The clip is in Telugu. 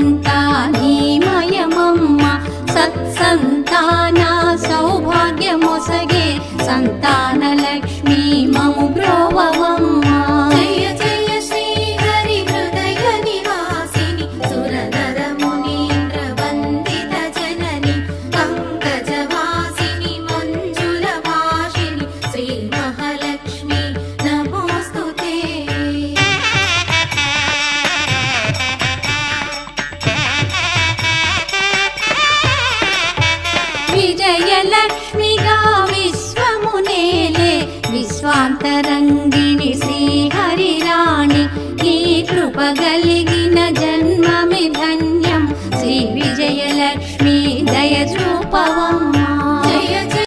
అంతా నీమయమమ్మ సత్సంతాన సౌభాగ్యమొసగే సంతాన లక్ష్మీ మము బ్రోవవమ్మ. జయ జయ శ్రీ హరి హృదయ నివాసిని సుర నర మునీంద్ర వందిత జనని పంకజవాసిని మంజుల భాషిని శ్రీ మహాలక్ష్మి నమోస్తుతే. విజయలక్ష్మిగా విశ్వమునేలే విశ్వాంతరంగ